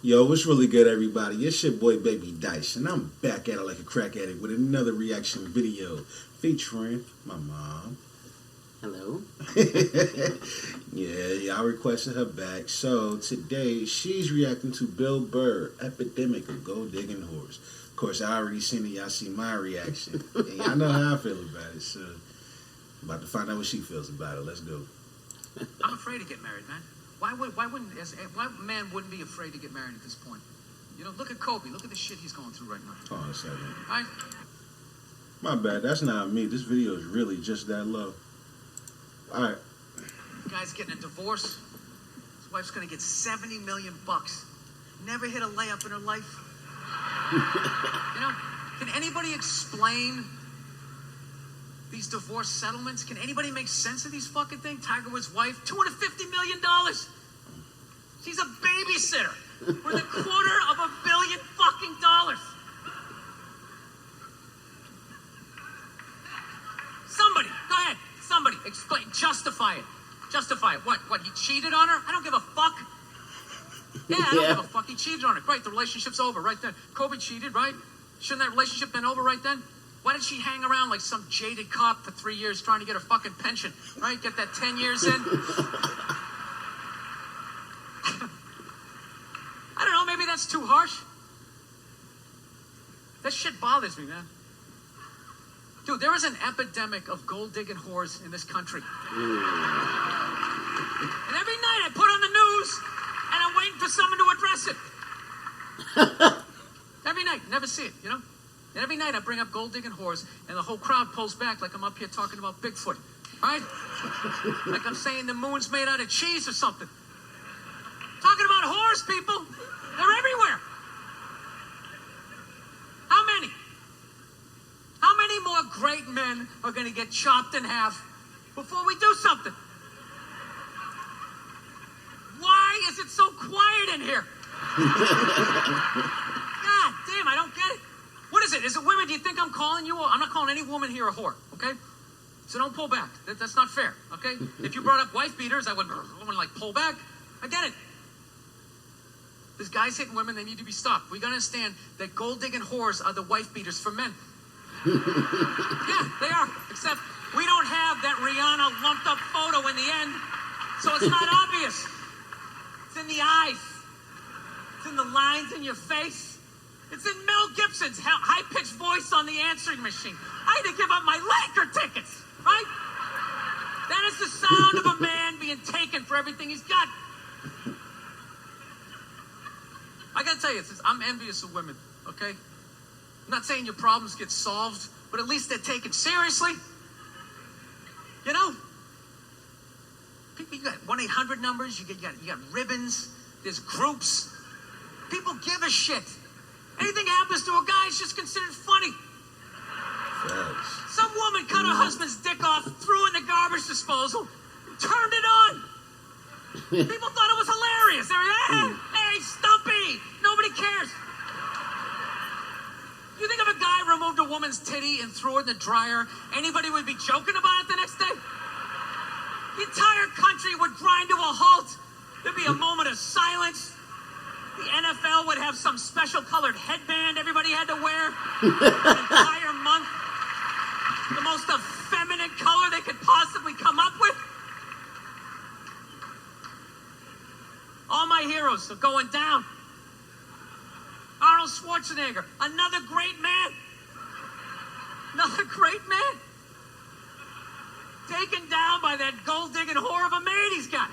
Yo, what's really good, everybody? It's your boy, Baby Dyce, and I'm back at it like a crack addict with another reaction video featuring my mom. Hello. Yeah, I requested her back. So today, she's reacting to Burr, Epidemic of Gold Digging Whores. Of course, I already seen it. Y'all see my reaction. And y'all know how I feel about it. So, I'm about to find out what she feels about it. Let's go. I'm afraid to get married, man. Why man wouldn't be afraid to get married at this point? You know, look at Kobe. Look at the shit he's going through right now. Hold on a second. Right? My bad. That's not me. This video is really just that low. All right. The guy's getting a divorce. His wife's going to get $70 million. Never hit a layup in her life. You know, can anybody explain these divorce settlements? Can anybody make sense of these fucking things? Tiger Woods' wife, $250 million. She's a babysitter worth $250 million fucking dollars. Somebody, go ahead. Somebody, explain, justify it. Justify it. What, he cheated on her? I don't give a fuck. Yeah, I don't give a fuck. He cheated on her. Great, the relationship's over right then. Kobe cheated, right? Shouldn't that relationship been over right then? Why did she hang around like some jaded cop for 3 years trying to get her fucking pension, right? Get that 10 years in? I don't know, maybe that's too harsh. That shit bothers me, man. Dude, there is an epidemic of gold-digging whores in this country. And every night I put on the news, and I'm waiting for someone to address it. Every night, never see it, you know? And every night I bring up gold-digging whores, and the whole crowd pulls back like I'm up here talking about Bigfoot, right? Like I'm saying the moon's made out of cheese or something. Talking about whores, people. They're everywhere. How many? How many more great men are going to get chopped in half before we do something? Why is it so quiet in here? God damn, I don't get it. What is it? Is it women? Do you think I'm calling you? I'm not calling any woman here a whore, okay? So don't pull back. That's not fair, okay? If you brought up wife beaters, I would like pull back. I get it. There's guys hitting women, they need to be stopped. We gotta understand that gold-digging whores are the wife beaters for men. Yeah, they are. Except we don't have that Rihanna lumped up photo in the end, so it's not obvious. It's in the eyes. It's in the lines in your face. It's in Mel Gibson's high-pitched voice on the answering machine. I had to give up my Laker tickets, right? That is the sound of a man being taken for everything he's got. I gotta tell you, I'm envious of women, okay? I'm not saying your problems get solved, but at least they're taken seriously. You know? People, you got 1-800 numbers, you got ribbons, there's groups. People give a shit. Anything happens to a guy, it's just considered funny. Some woman cut her husband's dick off, threw it in the garbage disposal, turned it on. People thought it was hilarious. They were, hey, Stumpy. Nobody cares. You think if a guy removed a woman's titty and threw it in the dryer, anybody would be joking about it the next day? The entire country would grind to a halt. There'd be a moment of silence. The NFL would have some special colored headband everybody had to wear an entire month. The most effeminate color they could possibly come up with. All my heroes are going down. Arnold Schwarzenegger, another great man. Another great man. Taken down by that gold-digging whore of a man he's got.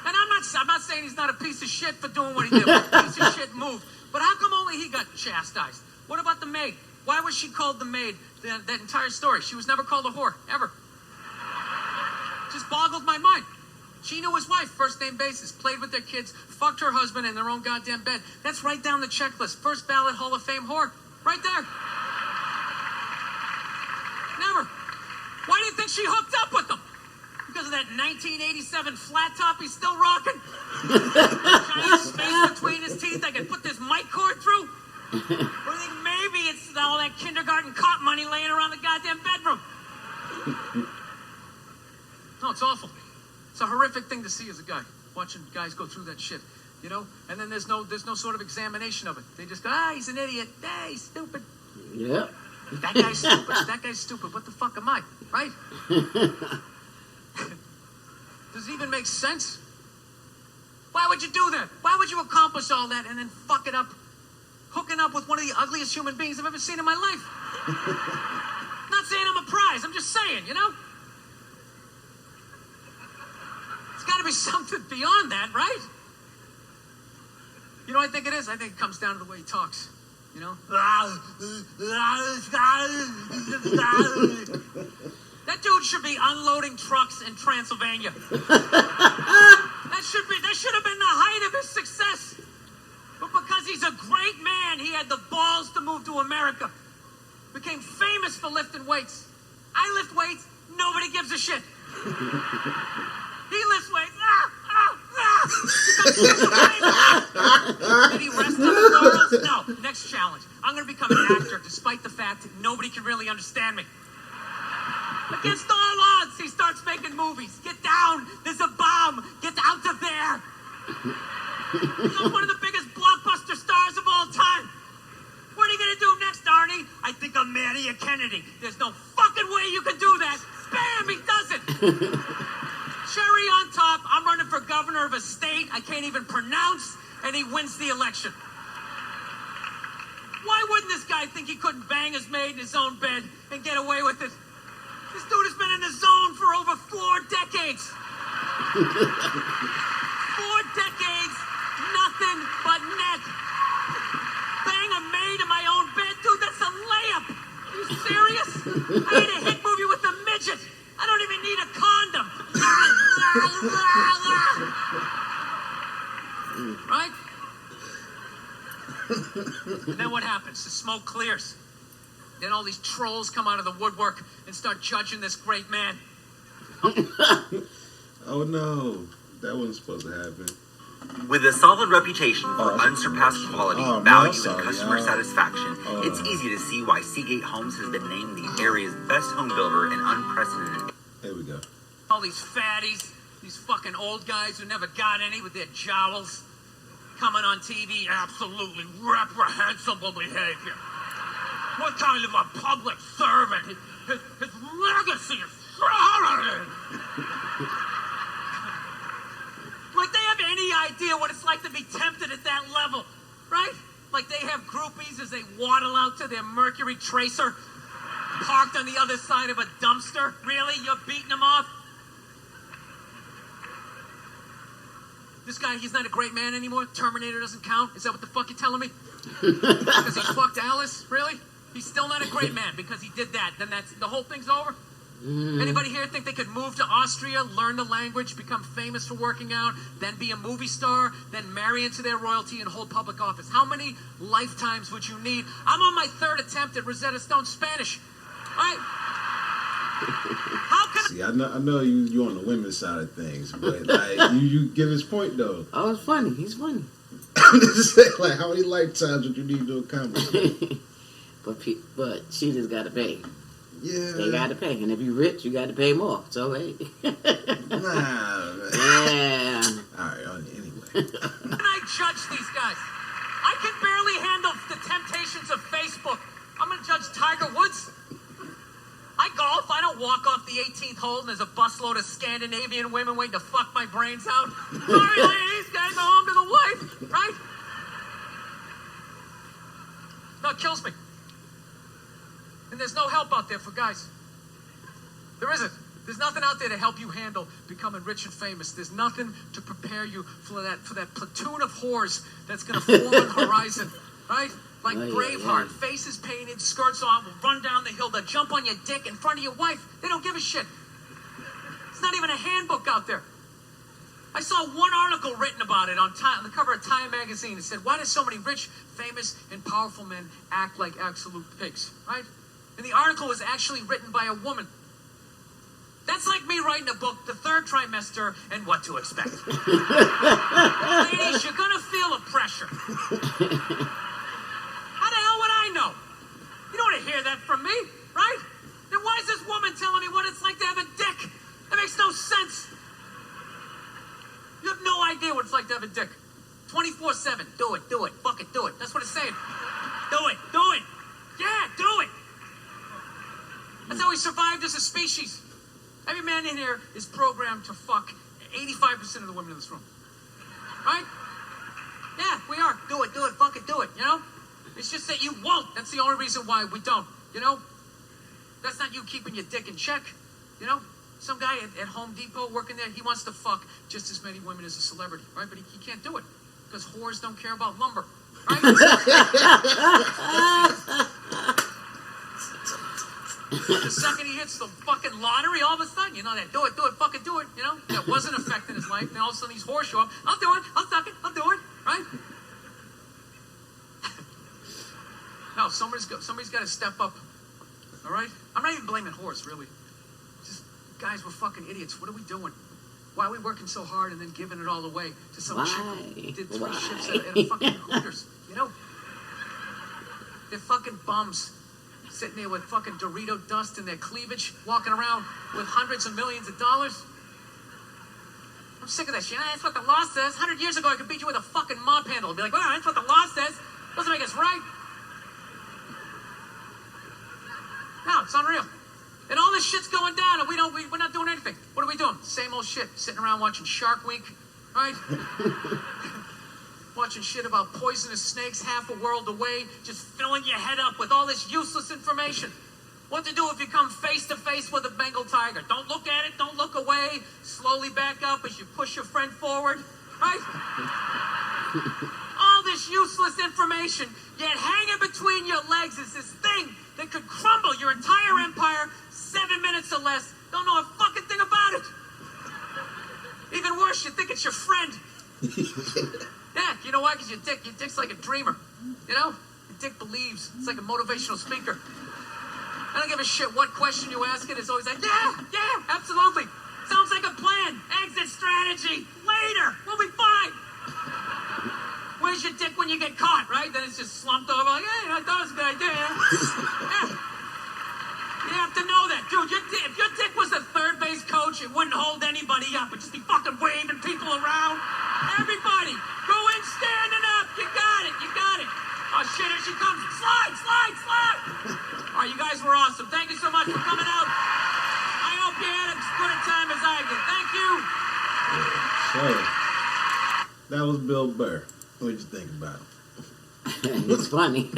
And I'm not saying he's not a piece of shit for doing what he did. What a piece of shit move. But how come only he got chastised? What about the maid? Why was she called the maid that entire story? She was never called a whore, ever. Just boggled my mind. She knew his wife, first name basis, played with their kids, fucked her husband in their own goddamn bed. That's right down the checklist. First ballot Hall of Fame whore. Right there. Never. Why do you think she hooked up with him? Because of that 1987 flat top he's still rocking? Giant space between his teeth I can put this mic cord through? Or do you think maybe it's all that kindergarten cop money laying around the goddamn bedroom? No, it's awful. It's a horrific thing to see as a guy, watching guys go through that shit. you know, and then there's no sort of examination of it. They just go, he's an idiot. He's stupid. Yeah. That guy's stupid. That guy's stupid. What the fuck am I? Right? Does it even make sense? Why would you do that? Why would you accomplish all that and then fuck it up, hooking up with one of the ugliest human beings I've ever seen in my life? Not saying I'm a prize. I'm just saying, you know? It's got to be something beyond that, right? You know what I think it is? I think it comes down to the way he talks. You know? That dude should be unloading trucks in Transylvania. That should have been the height of his success. But because he's a great man, he had the balls to move to America. Became famous for lifting weights. I lift weights, nobody gives a shit. He lifts weights. Did he rest on his laurels? No. Next challenge. I'm going to become an actor despite the fact that nobody can really understand me. Against all odds, he starts making movies. Get down. There's a bomb. Get out of there. Becomes one of the biggest blockbuster stars of all time. What are you going to do next, Arnie? I think I'll marry a Kennedy. There's no fucking way you can do that. Bam, he does it. Cherry on top, I'm running for governor of a state I can't even pronounce, and he wins the election. Why wouldn't this guy think he couldn't bang his maid in his own bed and get away with it? This dude has been in the zone for over 4 decades. 4 decades, nothing but net. Bang a maid in my own bed? Dude, that's a layup. Are you serious? I need a hit movie with a midget. I don't even need a condom. Right? And then what happens? The smoke clears. Then all these trolls come out of the woodwork and start judging this great man. Oh no, that wasn't supposed to happen. With a solid reputation for unsurpassed quality, value, and customer satisfaction, it's easy to see why Seagate Homes has been named the area's best home builder and unprecedented. There we go. All these fatties, these fucking old guys who never got any with their jowls, coming on TV, absolutely reprehensible behavior. What kind of a public servant? His legacy is shrouded. Like they have any idea what it's like to be tempted at that level, right? Like they have groupies as they waddle out to their Mercury Tracer, parked on the other side of a dumpster. Really? You're beating them off? This guy, he's not a great man anymore? Terminator doesn't count? Is that what the fuck you're telling me? Because he fucked Alice? Really? He's still not a great man because he did that. Then that's the whole thing's over? Anybody here think they could move to Austria, learn the language, become famous for working out, then be a movie star, then marry into their royalty and hold public office? How many lifetimes would you need? I'm on my 3rd attempt at Rosetta Stone Spanish. All right? How can See, I know you on the women's side of things, but like you get his point though. Oh, it's funny. He's funny. Like how many lifetimes would you need to accomplish? But she just got to pay. Yeah, they got to pay, and if you rich, you got to pay more. So hey, nah. Yeah. All right. Anyway, How can I judge these guys? I can barely handle the temptations of Facebook. I'm going to judge Tiger Woods. I golf. I don't walk off the 18th hole and there's a busload of Scandinavian women waiting to fuck my brains out. Sorry, ladies, gotta go home to the wife, right? No, it kills me. And there's no help out there for guys. There isn't. There's nothing out there to help you handle becoming rich and famous. There's nothing to prepare you for that platoon of whores that's going to form on the horizon, right? Like Braveheart, faces painted, skirts on, will run down the hill, they'll jump on your dick in front of your wife. They don't give a shit. It's not even a handbook out there. I saw one article written about it on the cover of Time magazine. It said, why do so many rich, famous, and powerful men act like absolute pigs, right? And the article was actually written by a woman. That's like me writing a book, The Third Trimester, and What to Expect. Ladies, you're going to feel the pressure. How the hell would I know? You don't want to hear that from me, right? Then why is this woman telling me what it's like to have a dick? That makes no sense. You have no idea what it's like to have a dick. 24/7. Do it. Fuck it, do it. That's what it's saying. Do it. Yeah, do it. That's how we survived as a species. Every man in here is programmed to fuck 85% of the women in this room. Right? Yeah, we are. Do it, fuck it, do it, you know? It's just that you won't. That's the only reason why we don't, you know? That's not you keeping your dick in check, you know? Some guy at Home Depot working there, he wants to fuck just as many women as a celebrity, right? But he can't do it because whores don't care about lumber, right? The second he hits the fucking lottery, all of a sudden, you know, that do it, fucking do it, you know? That wasn't affecting his life. Then all of a sudden these whores show up. I'll do it, I'll suck it, I'll do it, right? No, somebody's got to step up, all right? I'm not even blaming whores, really. Just, guys, we're fucking idiots. What are we doing? Why are we working so hard and then giving it all away to some chick who did 3 shifts at a fucking Hooters, you know? They're fucking bums. Sitting there with fucking Dorito dust in their cleavage, walking around with hundreds of millions of dollars. I'm sick of that shit. That's what the law says. 100 years ago, I could beat you with a fucking mop handle and be like, well, that's what the law says. Doesn't make us right. No, it's unreal. And all this shit's going down, and we're not doing anything. What are we doing? Same old shit. Sitting around watching Shark Week, right? Watching shit about poisonous snakes half a world away, just filling your head up with all this useless information. What to do if you come face to face with a Bengal tiger? Don't look at it, don't look away. Slowly back up as you push your friend forward, right? All this useless information, yet hanging between your legs is this thing that could crumble your entire empire 7 minutes or less. Don't know a fucking thing about it. Even worse, you think it's your friend. Yeah, you know why? Because your dick's like a dreamer. You know? Your dick believes. It's like a motivational speaker. I don't give a shit what question you ask it. It's always like, yeah, absolutely. Sounds like a plan. Exit strategy. Later. We'll be fine. Where's your dick when you get caught, right? Then it's just slumped over like, hey, I thought it was a good idea. Yeah. You have to know that. Dude, if your dick was a third base coach, it wouldn't hold anybody up. It'd just be fucking waving people around. Everybody, go in standing up. You got it. Oh, shit, here she comes. Slide. All right, you guys were awesome. Thank you so much for coming out. I hope you had as good a time as I did. Thank you. So, that was Bill Burr. What did you think about him? It's funny.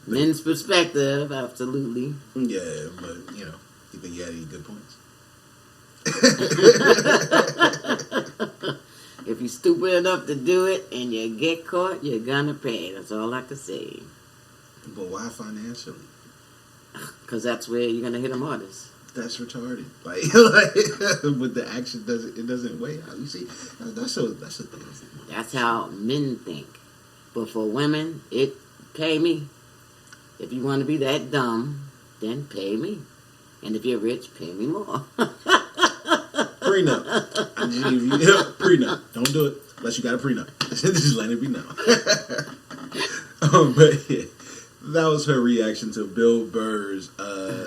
Men's perspective, absolutely. Yeah, but, you know, you think he had any good points? If you're stupid enough to do it and you get caught, you're gonna pay. That's all I can say. But why financially? Because that's where you're gonna hit them hardest. That's retarded. Like with the action doesn't weigh out. You see, that's a thing. That's how men think. But for women, pay me. If you want to be that dumb, then pay me. And if you're rich, pay me more. Prenup. Prenup. Don't do it unless you got a prenup. Just let it be known. But yeah, that was her reaction to Bill Burr's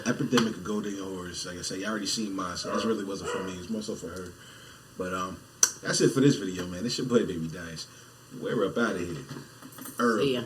Epidemic of Gold Digging Horse. Like I said, you already seen mine, so this really wasn't for me. It's more so for her. But that's it for this video, man. This your boy, Baby Dyce. We're up out of here. See ya.